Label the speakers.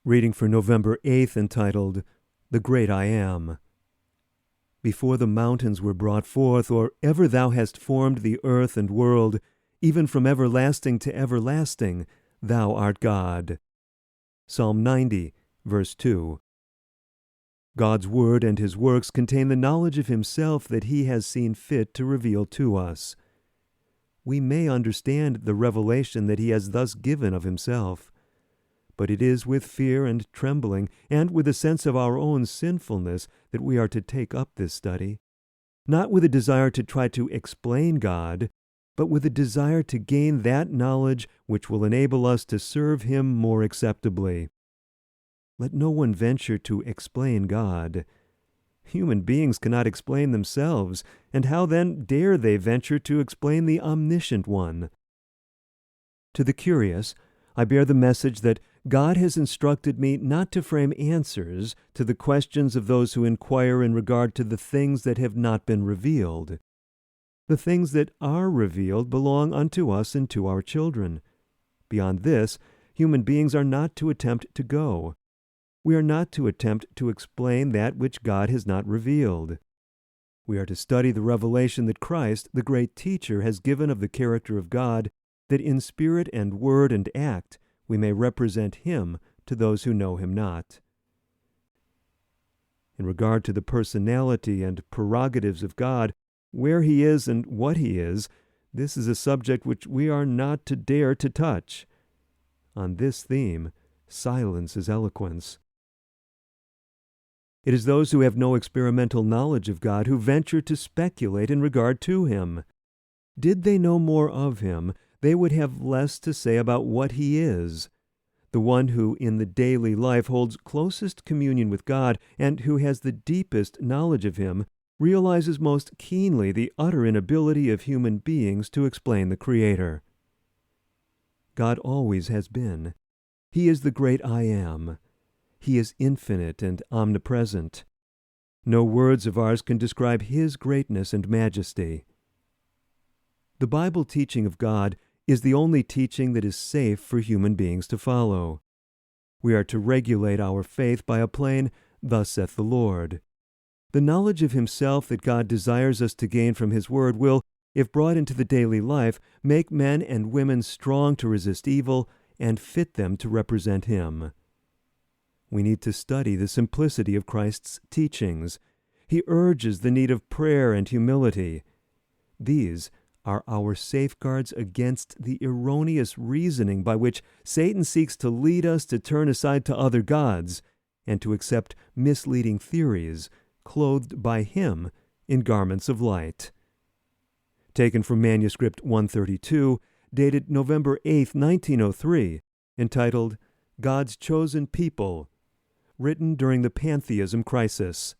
Speaker 1: Reading for November 8th, entitled, The Great I Am. Before the mountains were brought forth, or ever thou hast formed the earth and world, even from everlasting to everlasting, thou art God. Psalm 90, verse 2. God's word and his works contain the knowledge of himself that he has seen fit to reveal to us. We may understand the revelation that he has thus given of himself, but it is with fear and trembling, and with a sense of our own sinfulness, that we are to take up this study, not with a desire to try to explain God, but with a desire to gain that knowledge which will enable us to serve him more acceptably. Let no one venture to explain God. Human beings cannot explain themselves, and how then dare they venture to explain the Omniscient One? To the curious, I bear the message that God has instructed me not to frame answers to the questions of those who inquire in regard to the things that have not been revealed. The things that are revealed belong unto us and to our children. Beyond this, human beings are not to attempt to go. We are not to attempt to explain that which God has not revealed. We are to study the revelation that Christ, the great teacher, has given of the character of God, that in spirit and word and act we may represent him to those who know him not. In regard to the personality and prerogatives of God, where he is and what he is, this is a subject which we are not to dare to touch. On this theme, silence is eloquence. It is those who have no experimental knowledge of God who venture to speculate in regard to him. Did they know more of him, they would have less to say about what he is. The one who in the daily life holds closest communion with God and who has the deepest knowledge of him realizes most keenly the utter inability of human beings to explain the Creator. God always has been. He is the great I Am. He is infinite and omnipresent. No words of ours can describe his greatness and majesty. The Bible teaching of God is the only teaching that is safe for human beings to follow. We are to regulate our faith by a plain, "Thus saith the Lord." The knowledge of himself that God desires us to gain from his word will, if brought into the daily life, make men and women strong to resist evil and fit them to represent him. We need to study the simplicity of Christ's teachings. He urges the need of prayer and humility. These are our safeguards against the erroneous reasoning by which Satan seeks to lead us to turn aside to other gods and to accept misleading theories clothed by him in garments of light. Taken from manuscript 132, dated November 8, 1903, entitled God's Chosen People, written during the Pantheism Crisis.